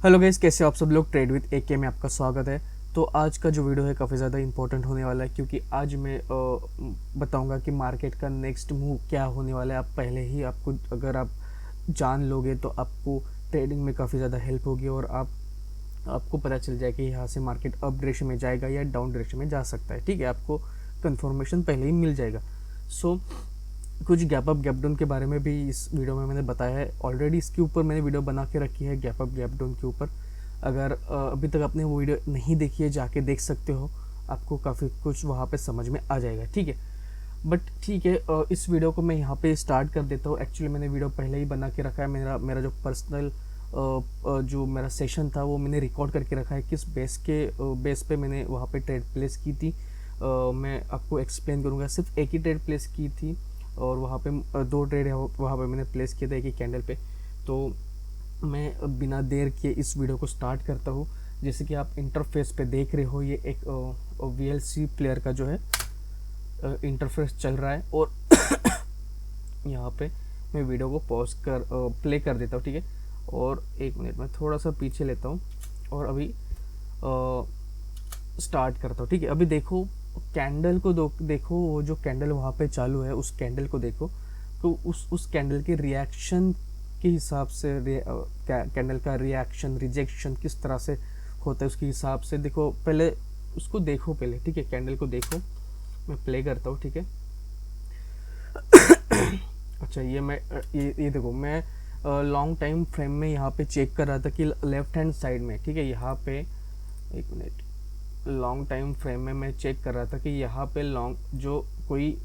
Hello guys, कैसे हो आप सब लोग। ट्रेड विद AK में आपका स्वागत है। तो आज का जो वीडियो है काफ़ी ज़्यादा इंपॉर्टेंट होने वाला है, क्योंकि आज मैं बताऊंगा कि मार्केट का नेक्स्ट मूव क्या होने वाला है। आप पहले ही आपको अगर आप जान लोगे तो आपको ट्रेडिंग में काफ़ी ज़्यादा हेल्प होगी और आपको पता चल जाए कि यहाँ से मार्केट अप डायरेक्शन में जाएगा या डाउन डायरेक्शन में जा सकता है। ठीक है, आपको कंफर्मेशन पहले ही मिल जाएगा। सो कुछ गैप अप गैप डाउन के बारे में भी इस वीडियो में मैंने बताया है ऑलरेडी। इसके ऊपर मैंने वीडियो बना के रखी है गैप अप गैप डाउन के ऊपर। अगर अभी तक आपने वो वीडियो नहीं देखी है, जाके देख सकते हो, आपको काफ़ी कुछ वहाँ पे समझ में आ जाएगा। ठीक है, बट ठीक है, इस वीडियो को मैं यहाँ पे स्टार्ट कर देता हूँ। एक्चुअली मैंने वीडियो पहले ही बना के रखा है। मेरा मेरा जो पर्सनल जो मेरा सेशन था वो मैंने रिकॉर्ड करके रखा है, किस बेस पे मैंने वहाँ पे ट्रेड प्लेस की थी। मैं आपको एक्सप्लेन करूँगा। सिर्फ एक ही ट्रेड प्लेस की थी और वहाँ पे दो ट्रेड वहाँ पे मैंने प्लेस किया था एक ही कैंडल पे। तो मैं बिना देर किए इस वीडियो को स्टार्ट करता हूँ। जैसे कि आप इंटरफेस पे देख रहे हो, ये एक VLC प्लेयर का जो है इंटरफेस चल रहा है। और यहाँ पे मैं वीडियो को पॉज कर प्ले कर देता हूँ। ठीक है, और एक मिनट में थोड़ा सा पीछे लेता हूँ और अभी स्टार्ट करता हूँ। ठीक है, अभी देखो कैंडल को देखो, वो जो कैंडल वहाँ पे चालू है उस कैंडल को देखो। तो उस कैंडल के रिएक्शन के हिसाब से कैंडल का रिएक्शन रिजेक्शन किस तरह से होता है उसके हिसाब से देखो। पहले उसको देखो पहले। ठीक है, कैंडल को देखो। मैं प्ले करता हूँ। ठीक है, अच्छा ये देखो, मैं लॉन्ग टाइम फ्रेम में यहाँ पे चेक कर रहा था कि लेफ्ट हैंड साइड में, ठीक है, यहाँ पे एक मिनट, लॉन्ग टाइम फ्रेम में मैं चेक कर रहा था कि यहाँ पे लॉन्ग जो कोई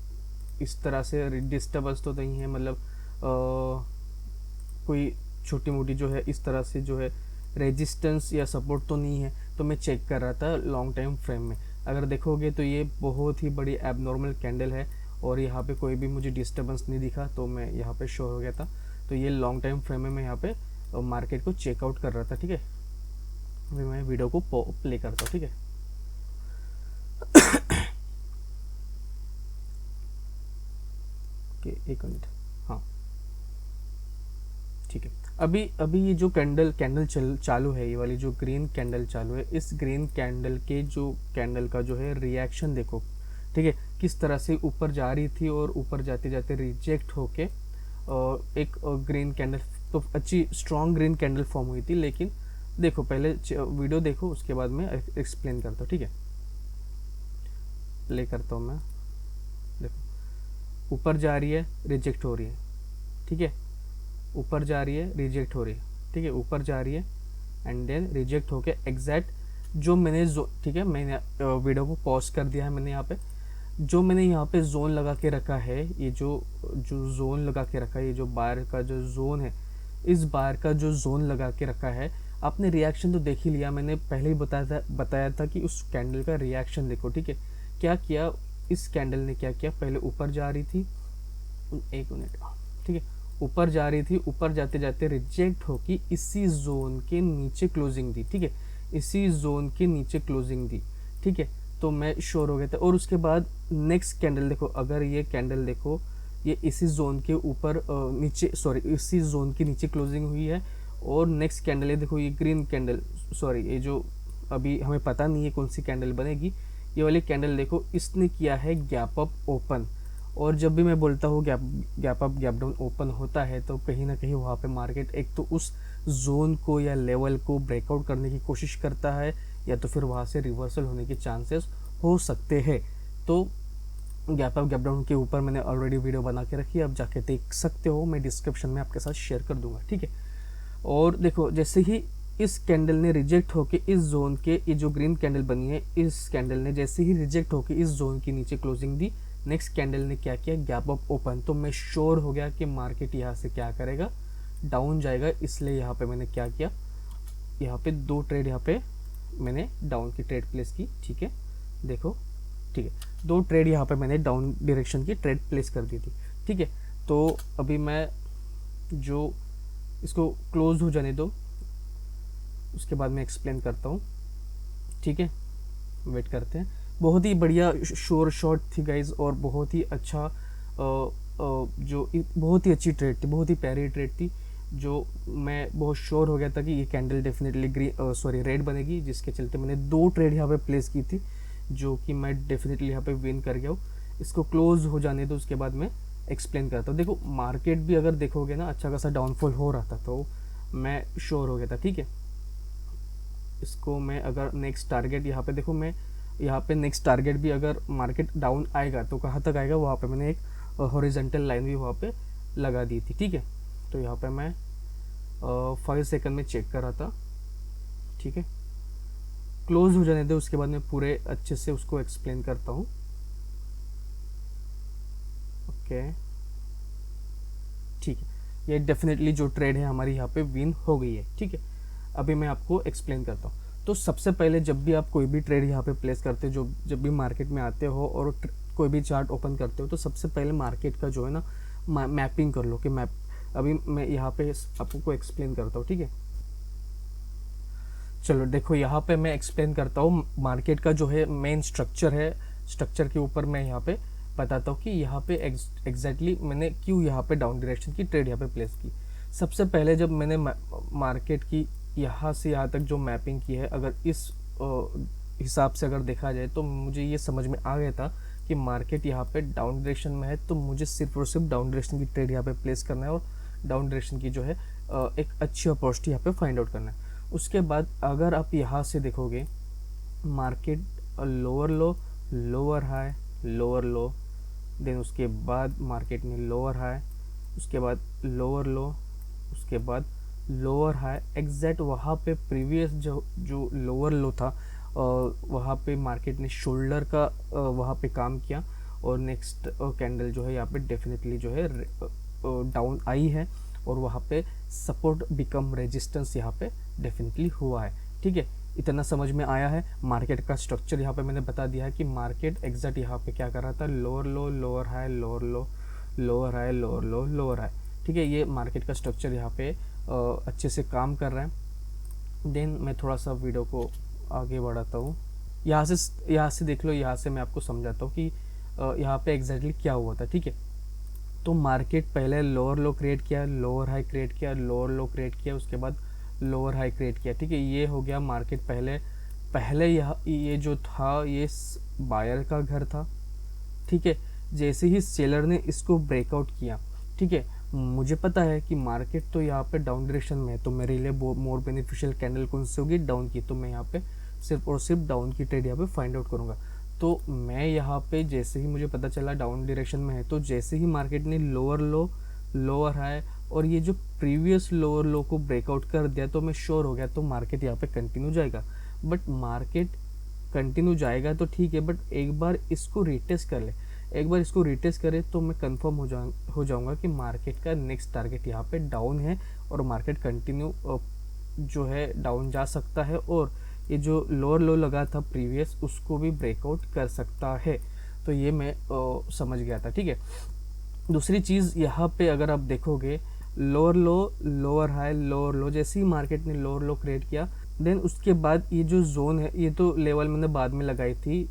इस तरह से डिस्टर्बेंस तो नहीं है, मतलब कोई छोटी मोटी जो है इस तरह से जो है रेजिस्टेंस या सपोर्ट तो नहीं है। तो मैं चेक कर रहा था लॉन्ग टाइम फ्रेम में। अगर देखोगे तो ये बहुत ही बड़ी एबनॉर्मल कैंडल है और यहाँ पे कोई भी मुझे डिस्टर्बेंस नहीं दिखा, तो मैं यहाँ पे श्योर हो गया था। तो ये लॉन्ग टाइम फ्रेम में मैं यहाँ पे मार्केट को चेकआउट कर रहा था। ठीक है, अभी मैं वीडियो को प्ले करता हूँ। ठीक है, एक मिनट। हाँ, ठीक है। अभी अभी ये जो कैंडल चालू है, ये वाली जो ग्रीन कैंडल चालू है, इस ग्रीन कैंडल के जो कैंडल का जो है रिएक्शन देखो। ठीक है, किस तरह से वीपर जा रही थी और ऊपर जाते जाते रिजेक्ट होके और एक ग्रीन कैंडल, तो अच्छी स्ट्रॉन्ग ग्रीन कैंडल फॉर्म हुई थी। लेकिन देखो, पहले वीडियो देखो, उसके बाद मैं एक्सप्लेन करता हूँ। ठीक है, प्ले करता हूँ मैं। देखो, ऊपर जा रही है, रिजेक्ट हो रही है। ठीक है, ऊपर जा रही है, रिजेक्ट हो रही है। ठीक है, ऊपर जा रही है एंड देन रिजेक्ट होके एग्जैक्ट जो मैंने ठीक है, मैंने वीडियो को पॉज कर दिया है। मैंने यहाँ पे जो मैंने यहाँ पे जोन लगा के रखा है, ये जो जो जोन लगा के रखा है, ये जो बायर का जो जोन है, इस बायर का जो जोन लगा के रखा है, आपने रिएक्शन तो देख ही लिया। मैंने पहले ही बताया था कि उस कैंडल का रिएक्शन देखो। ठीक है, क्या किया इस कैंडल ने, क्या किया, पहले ऊपर जा रही थी, एक मिनट, ठीक है, ऊपर जा रही थी, ऊपर जाते जाते रिजेक्ट होगी, इसी जोन के नीचे क्लोजिंग दी। ठीक है, इसी जोन के नीचे क्लोजिंग दी। ठीक है, तो मैं श्योर हो गया था। और उसके बाद नेक्स्ट कैंडल देखो, अगर ये कैंडल देखो, ये इसी जोन के ऊपर नीचे, सॉरी, इसी जोन के नीचे क्लोजिंग हुई है। और नेक्स्ट कैंडल ये देखो, ये ग्रीन कैंडल, सॉरी, ये जो अभी हमें पता नहीं है कौन सी कैंडल बनेगी, ये वाली कैंडल देखो, इसने किया है गैप अप ओपन। और जब भी मैं बोलता हूँ gap up gap down open होता है, तो कहीं ना कहीं वहाँ पे मार्केट एक तो उस जोन को या लेवल को ब्रेकआउट करने की कोशिश करता है, या तो फिर वहाँ से रिवर्सल होने के चांसेस हो सकते हैं। तो गैप अप गैप डाउन के ऊपर मैंने ऑलरेडी वीडियो बना के रखी है, आप जाके देख सकते हो, मैं डिस्क्रिप्शन में आपके साथ शेयर कर दूंगा। ठीक है, और देखो, जैसे ही इस कैंडल ने रिजेक्ट होके इस जोन के, ये जो ग्रीन कैंडल बनी है, इस कैंडल ने जैसे ही रिजेक्ट होके इस जोन के नीचे क्लोजिंग दी, नेक्स्ट कैंडल ने क्या किया, गैप अप ओपन। तो मैं श्योर हो गया कि मार्केट यहाँ से क्या करेगा, डाउन जाएगा। इसलिए यहाँ पे मैंने क्या किया, यहाँ पे दो ट्रेड, यहाँ पे मैंने डाउन की ट्रेड प्लेस की। ठीक है, देखो, ठीक है, दो ट्रेड यहाँ पे मैंने डाउन डायरेक्शन की ट्रेड प्लेस कर दी थी। ठीक है, तो अभी मैं जो इसको क्लोज हो जाने दो, उसके बाद मैं एक्सप्लेन करता हूँ। ठीक है, वेट करते हैं। बहुत ही बढ़िया शोर शॉट थी गाइज, और बहुत ही अच्छा बहुत ही अच्छी ट्रेड थी, बहुत ही प्यारी ट्रेड थी। जो मैं बहुत श्योर हो गया था कि ये कैंडल डेफिनेटली रेड बनेगी, जिसके चलते मैंने 2 ट्रेड यहाँ पे प्लेस की थी, जो कि मैं डेफिनेटली यहाँ पे विन कर गया हूँ। इसको क्लोज हो जाने दो, उसके बाद मैं एक्सप्लेन करता हूँ। देखो मार्केट भी अगर देखोगे ना अच्छा खासा डाउनफॉल हो रहा था, तो मैं श्योर हो गया था, ठीक है। इसको मैं अगर नेक्स्ट टारगेट यहाँ पे देखो, मैं यहाँ पे नेक्स्ट टारगेट भी अगर मार्केट डाउन आएगा तो कहाँ तक आएगा, वहाँ पे मैंने एक हॉरिजेंटल लाइन भी वहाँ पे लगा दी थी, ठीक है। तो यहाँ पे मैं 5 सेकंड में चेक कर रहा था, ठीक है। क्लोज हो जाने दे, उसके बाद मैं पूरे अच्छे से उसको एक्सप्लेन करता हूँ। ओके ठीक है, ये डेफिनेटली जो ट्रेड है हमारी यहाँ पे विन हो गई है, ठीक है। अभी मैं आपको एक्सप्लेन करता हूँ। तो सबसे पहले जब भी आप कोई भी ट्रेड यहाँ पे प्लेस करते हो, जब भी मार्केट में आते हो और कोई भी चार्ट ओपन करते हो, तो सबसे पहले मार्केट का जो है ना मैपिंग कर लो कि मैप। अभी मैं यहाँ पे आपको एक्सप्लेन करता हूँ, ठीक है। चलो देखो, यहाँ पे मैं एक्सप्लेन करता हूँ मार्केट का जो है मेन स्ट्रक्चर है। स्ट्रक्चर के ऊपर मैं यहाँ पे बताता हूँ कि यहाँ पे एग्जैक्टली मैंने क्यों यहाँ पे डाउन डायरेक्शन की ट्रेड यहाँ पे प्लेस की। सबसे पहले जब मैंने मार्केट की यहाँ से यहाँ तक जो मैपिंग की है, अगर इस हिसाब से अगर देखा जाए, तो मुझे ये समझ में आ गया था कि मार्केट यहाँ पे डाउन डायरेक्शन में है, तो मुझे सिर्फ और सिर्फ डाउन डायरेक्शन की ट्रेड यहाँ पे प्लेस करना है और डाउन डायरेक्शन की जो है एक अच्छी अपॉर्चुनिटी यहाँ पे फाइंड आउट करना है। उसके बाद अगर आप यहाँ से देखोगे, market lower low, lower high, lower low, then उसके बाद मार्केट में लोअर हाई, उसके बाद लोअर लो, उसके बाद लोअर हाई, एग्जैक्ट वहाँ पे प्रीवियस जो लोअर लो था वहाँ पे मार्केट ने शोल्डर का वहाँ पे काम किया, और नेक्स्ट कैंडल जो है यहाँ पे डेफिनेटली जो है डाउन आई है, और वहाँ पे सपोर्ट बिकम रेजिस्टेंस यहाँ पे डेफिनेटली हुआ है, ठीक है। इतना समझ में आया है। मार्केट का स्ट्रक्चर यहाँ पे मैंने बता दिया है कि मार्केट एग्जैक्ट यहाँ पे क्या कर रहा था, lower low, lower high, lower low, lower high, lower low, lower high, ठीक है। ये मार्केट का स्ट्रक्चर यहाँ पे अच्छे से काम कर रहा है। देन मैं थोड़ा सा वीडियो को आगे बढ़ाता हूँ। यहाँ से देख लो, यहाँ से मैं आपको समझाता हूँ कि यहाँ पे एग्जैक्टली क्या हुआ था, ठीक है। तो मार्केट पहले लोअर लो क्रिएट किया, लोअर हाई क्रिएट किया, लोअर लो क्रिएट किया, उसके बाद लोअर हाई क्रिएट किया, ठीक है। ये हो गया मार्केट पहले ये जो था ये बायर का घर था, ठीक है। जैसे ही सेलर ने इसको ब्रेकआउट किया, ठीक है, मुझे पता है कि मार्केट तो यहाँ पे डाउन डायरेक्शन में है, तो मेरे लिए मोर बेनिफिशियल कैंडल कौन सी होगी, डाउन की। तो मैं यहाँ पे सिर्फ और सिर्फ डाउन की ट्रेड यहाँ पे फाइंड आउट करूँगा। तो मैं यहाँ पे जैसे ही मुझे पता चला डाउन डायरेक्शन में है, तो जैसे ही मार्केट ने लोअर लो, लोअर हाई और ये जो प्रीवियस लोअर लो को ब्रेकआउट कर दिया, तो मैं श्योर हो गया तो मार्केट यहाँ पे कंटिन्यू जाएगा। बट मार्केट कंटिन्यू जाएगा तो ठीक है, बट एक बार इसको रिटेस्ट कर ले, एक बार इसको रिटेस्ट करे तो मैं कंफर्म हो जाऊंगा कि मार्केट का नेक्स्ट टारगेट यहाँ पे डाउन है, और मार्केट कंटिन्यू जो है डाउन जा सकता है, और ये जो लोअर लो लगा था प्रीवियस उसको भी ब्रेकआउट कर सकता है। तो ये मैं समझ गया था, ठीक है। दूसरी चीज़ यहाँ पे अगर आप देखोगे, lower low, lower high, lower लो, जैसे ही मार्केट ने लोअर लो क्रिएट किया, देन उसके बाद ये जो जोन है, ये तो लेवल मैंने बाद में लगाई थी,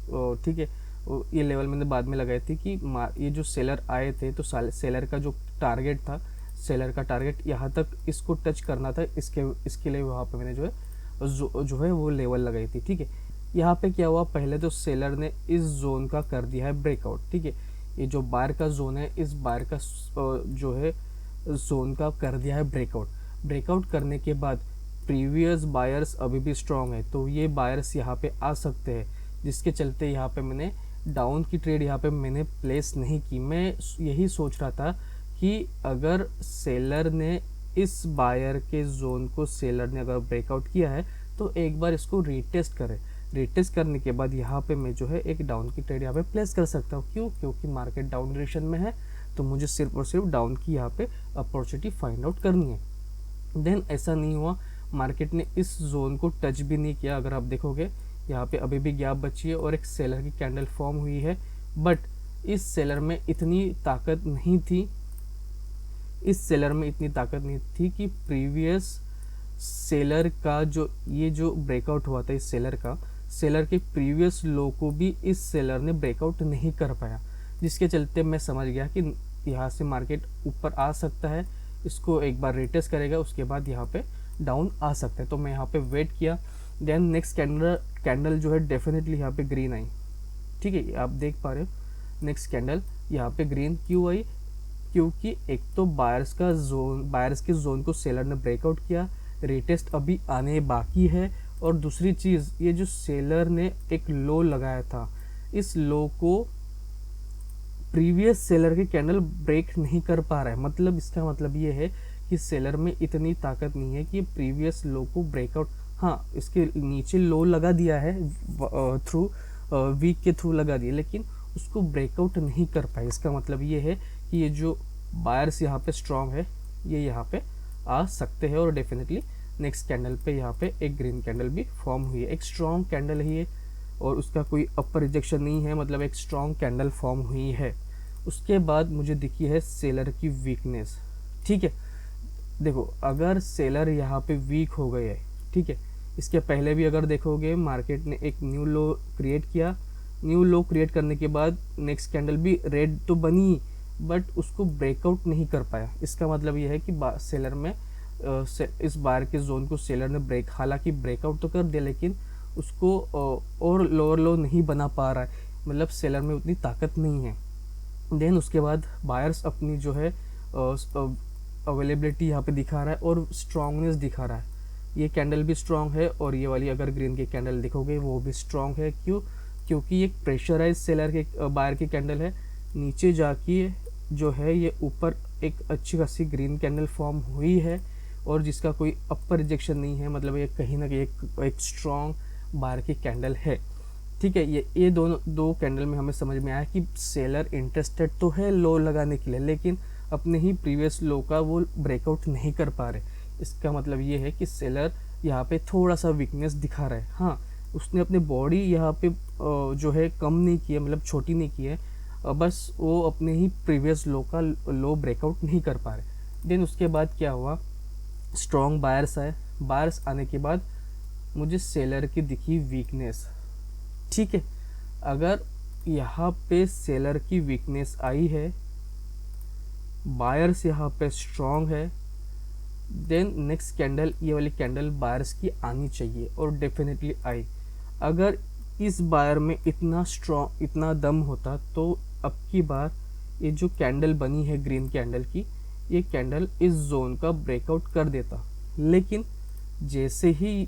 ठीक है। ये लेवल मैंने बाद में लगाई थी कि ये जो सेलर आए थे, तो सेलर का जो टारगेट था, सेलर का टारगेट यहाँ तक इसको टच करना था, इसके लिए वहाँ पे मैंने जो है वो लेवल लगाई थी, ठीक है। यहाँ पे क्या हुआ, पहले तो सेलर ने इस जोन का कर दिया है ब्रेकआउट, ठीक है। ये जो बायर का जोन है, इस बायर का जो है जोन का कर दिया है ब्रेकआउट। ब्रेकआउट करने के बाद प्रीवियस बायर्स अभी भी स्ट्रांग है, तो ये बायर्स यहाँ पे आ सकते हैं, जिसके चलते यहाँ पे मैंने डाउन की ट्रेड यहाँ पे मैंने प्लेस नहीं की। मैं यही सोच रहा था कि अगर सेलर ने इस बायर के जोन को सेलर ने अगर ब्रेकआउट किया है, तो एक बार इसको रीटेस्ट करें। रीटेस्ट करने के बाद यहाँ पे मैं जो है एक डाउन की ट्रेड यहाँ पे प्लेस कर सकता हूँ। क्यों? क्योंकि मार्केट डाउन डायरेक्शन में है, तो मुझे सिर्फ और सिर्फ डाउन की यहाँ पे अपॉर्चुनिटी फाइंड आउट करनी है। देन ऐसा नहीं हुआ, मार्केट ने इस जोन को टच भी नहीं किया। अगर आप देखोगे यहाँ पे अभी भी गैप बची है और एक सेलर की कैंडल फॉर्म हुई है, बट इस सेलर में इतनी ताकत नहीं थी, इस सेलर में इतनी ताकत नहीं थी कि प्रीवियस सेलर का जो ब्रेकआउट हुआ था, इस सेलर के प्रीवियस लो को भी इस सेलर ने ब्रेकआउट नहीं कर पाया, जिसके चलते मैं समझ गया कि यहाँ से मार्केट ऊपर आ सकता है, इसको एक बार रिटेस्ट करेगा, उसके बाद यहाँ पे डाउन आ सकता है। तो मैं यहाँ पे वेट किया, देन नेक्स्ट कैंडल जो है डेफिनेटली यहाँ पे ग्रीन आई। ठीक है, आप देख पा रहे हो नेक्स्ट कैंडल यहाँ पे ग्रीन क्यों आई, क्योंकि एक तो बायर्स के जोन को सेलर ने ब्रेकआउट किया, रिटेस्ट अभी आने बाकी है, और दूसरी चीज़ ये जो सेलर ने एक लो लगाया था, इस लो को प्रीवियस सेलर के कैंडल ब्रेक नहीं कर पा रहा है। मतलब इसका मतलब ये है कि सेलर में इतनी ताकत नहीं है कि प्रीवियस लो को ब्रेकआउट, हाँ इसके नीचे लो लगा दिया है थ्रू वीक के थ्रू लगा दिया, लेकिन उसको ब्रेकआउट नहीं कर पाए। इसका मतलब ये है कि ये जो बायर्स यहाँ पे स्ट्रांग है, ये यहाँ पे आ सकते हैं, और डेफिनेटली नेक्स्ट कैंडल पे यहाँ पे एक ग्रीन कैंडल भी फॉर्म हुई है। एक स्ट्रॉन्ग कैंडल है ये, और उसका कोई अपर रिजेक्शन नहीं है, मतलब एक स्ट्रॉन्ग कैंडल फॉर्म हुई है। उसके बाद मुझे दिखी है सेलर की वीकनेस। ठीक है, देखो अगर सेलर यहाँ पे वीक हो गए, ठीक है, इसके पहले भी अगर देखोगे मार्केट ने एक न्यू लो क्रिएट किया, न्यू लो क्रिएट करने के बाद नेक्स्ट कैंडल भी रेड तो बनी, बट उसको ब्रेकआउट नहीं कर पाया। इसका मतलब ये है कि सेलर में इस बार के जोन को सेलर ने हालांकि ब्रेकआउट तो कर दिया, लेकिन उसको और लोअर लो नहीं बना पा रहा है, मतलब सेलर में उतनी ताकत नहीं है। देन उसके बाद बायर्स अपनी जो है अवेलेबिलिटी यहाँ पे दिखा रहा है और स्ट्रांगनेस दिखा रहा है। ये कैंडल भी स्ट्रांग है, और ये वाली अगर ग्रीन की कैंडल देखोगे वो भी स्ट्रांग है। क्यों? क्योंकि एक प्रेशराइज सेलर के बायर की कैंडल है, नीचे जाके जो है ये ऊपर एक अच्छी खासी ग्रीन कैंडल फॉर्म हुई है, और जिसका कोई अपर रिजेक्शन नहीं है, मतलब ये कहीं ना कहीं एक स्ट्रॉन्ग बायर की कैंडल है। ठीक है, ये दो कैंडल में हमें समझ में आया कि सेलर इंटरेस्टेड तो है लो लगाने के लिए, लेकिन अपने ही प्रीवियस लो का वो ब्रेकआउट नहीं कर पा रहे। इसका मतलब ये है कि सेलर यहाँ पे थोड़ा सा वीकनेस दिखा रहा है। हाँ, उसने अपनी बॉडी यहाँ पे जो है कम नहीं की है, मतलब छोटी नहीं की है, बस वो अपने ही प्रीवियस लो का लो ब्रेकआउट नहीं कर पा रहे। देन उसके बाद क्या हुआ, स्ट्रॉन्ग बायर्स आए, बायर्स आने के बाद मुझे सेलर की दिखी वीकनेस। ठीक है, अगर यहाँ पे सेलर की वीकनेस आई है, बायर्स यहाँ पे स्ट्रॉन्ग है, देन नेक्स्ट कैंडल ये वाली कैंडल बायर्स की आनी चाहिए, और डेफिनेटली आई। अगर इस बायर में इतना स्ट्रॉन्ग, इतना दम होता तो अब की बार ये जो कैंडल बनी है ग्रीन कैंडल की, ये कैंडल इस जोन का ब्रेकआउट कर देता। लेकिन जैसे ही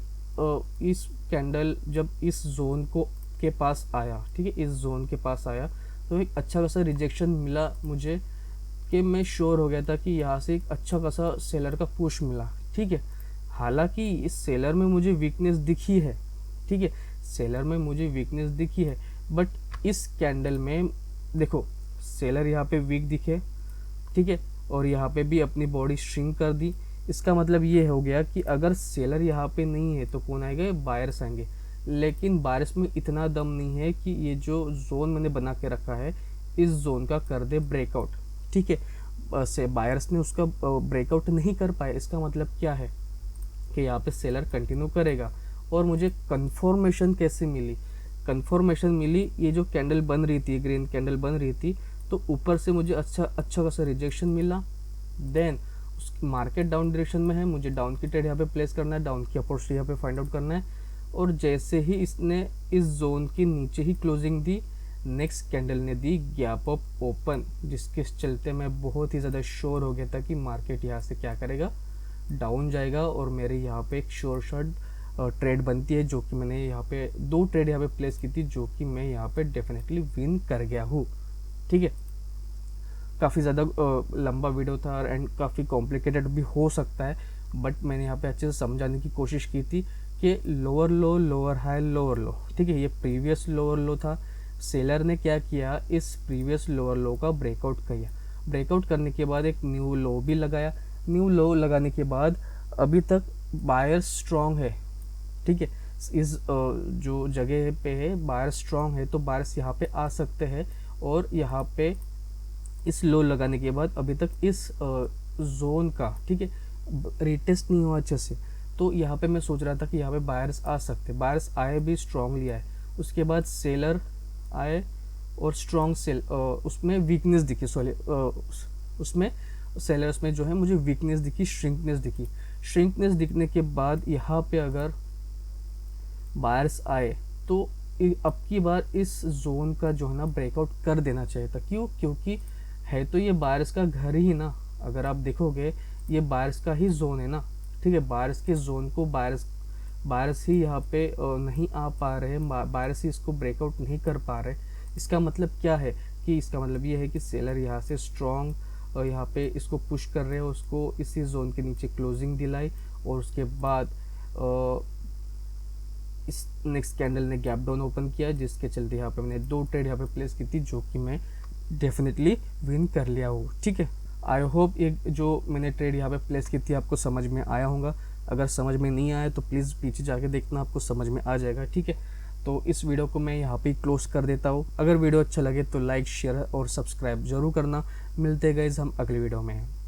इस कैंडल जब इस जोन को के पास आया, ठीक है, इस जोन के पास आया, तो एक अच्छा खासा रिजेक्शन मिला मुझे, कि मैं श्योर हो गया था कि यहाँ से एक अच्छा खासा सेलर का पुश मिला। ठीक है, हालांकि इस सेलर में मुझे वीकनेस दिखी है, ठीक है, सेलर में मुझे वीकनेस दिखी है, बट इस कैंडल में देखो सेलर यहाँ पे वीक दिखे, ठीक है, और यहाँ पे भी अपनी बॉडी श्रिंक कर दी। इसका मतलब ये हो गया कि अगर सेलर यहाँ पे नहीं है तो कौन आएगा, बायर्स आएंगे। लेकिन बायर्स में इतना दम नहीं है कि ये जो जोन मैंने बना के रखा है इस जोन का कर दे ब्रेकआउट। ठीक है, से बायर्स ने उसका ब्रेकआउट नहीं कर पाए। इसका मतलब क्या है कि यहाँ पे सेलर कंटिन्यू करेगा। और मुझे कंफर्मेशन कैसे मिली, कंफर्मेशन मिली, ये जो कैंडल बन रही थी, ग्रीन कैंडल बन रही थी, तो ऊपर से मुझे अच्छा खासा रिजेक्शन मिला। देन मार्केट डाउन डायरेक्शन में है, मुझे डाउन की ट्रेड यहाँ पे प्लेस करना है, डाउन की अपॉर्चुनिटी यहाँ पे फाइंड आउट करना है। और जैसे ही इसने इस जोन के नीचे ही क्लोजिंग दी, नेक्स्ट कैंडल ने दी गैप अप ओपन, जिसके चलते मैं बहुत ही ज़्यादा श्योर हो गया था कि मार्केट यहाँ से क्या करेगा, डाउन जाएगा। और मेरे यहाँ पे एक श्योर शॉट ट्रेड बनती है, जो कि मैंने यहाँ पे 2 ट्रेड यहाँ पे प्लेस की थी, जो कि मैं यहाँ पे डेफिनेटली विन कर गया हूँ। ठीक है, काफ़ी ज़्यादा लंबा वीडियो था एंड काफ़ी कॉम्प्लिकेटेड भी हो सकता है, बट मैंने यहाँ पे अच्छे से समझाने की कोशिश की थी कि lower low, lower high, lower लो। ठीक है, ये प्रीवियस लोअर लो था, सेलर ने क्या किया, इस प्रीवियस लोअर लो का ब्रेकआउट किया। ब्रेकआउट करने के बाद एक न्यू लो भी लगाया। न्यू लो लगाने के बाद अभी तक बायर्स स्ट्रॉन्ग है। ठीक है, इस जो जगह पे है बायर्स स्ट्रॉन्ग है, तो बायर्स यहाँ पे आ सकते हैं। और यहाँ पे इस लो लगाने के बाद अभी तक इस जोन का, ठीक है, रिटेस्ट नहीं हुआ अच्छे से, तो यहाँ पे मैं सोच रहा था कि यहाँ पे बायर्स आ सकते, बायर्स आए भी, स्ट्रॉन्गली आए। उसके बाद सेलर आए और स्ट्रॉन्ग सेल, उसमें वीकनेस दिखी, सॉरी उसमें सेलर्स में जो है मुझे वीकनेस दिखी, श्रिंकनेस दिखी। श्रिंकनेस दिखने के बाद यहाँ पे अगर बायर्स आए तो अब की बार इस जोन का जो है ना ब्रेकआउट कर देना चाहिए था। क्यों? क्योंकि है तो ये बायर्स का घर ही ना, अगर आप देखोगे ये बायर्स का ही जोन है ना, ठीक है। बायर्स के जोन को बायर्स ही यहाँ पे नहीं आ पा रहे, बायर्स ही इसको ब्रेकआउट नहीं कर पा रहे। इसका मतलब क्या है कि इसका मतलब ये है कि सेलर यहाँ से स्ट्रॉन्ग यहाँ पे इसको पुश कर रहे हैं, उसको इसी जोन के नीचे क्लोजिंग दिलाई और उसके बाद इस नेक्स्ट कैंडल ने गैप डाउन ओपन किया, जिसके चलते यहाँ पे मैंने 2 ट्रेड यहाँ पे प्लेस की थी, जो कि मैं डेफिनेटली विन कर लिया हूँ, ठीक है। आई होप ये जो मैंने ट्रेड यहाँ पे प्लेस की थी आपको समझ में आया होगा। अगर समझ में नहीं आया तो प्लीज़ पीछे जाके देखना, आपको समझ में आ जाएगा, ठीक है। तो इस वीडियो को मैं यहाँ पे क्लोज कर देता हूँ। अगर वीडियो अच्छा लगे तो लाइक, शेयर और सब्सक्राइब जरूर करना। मिलते गाइस हम अगली वीडियो में।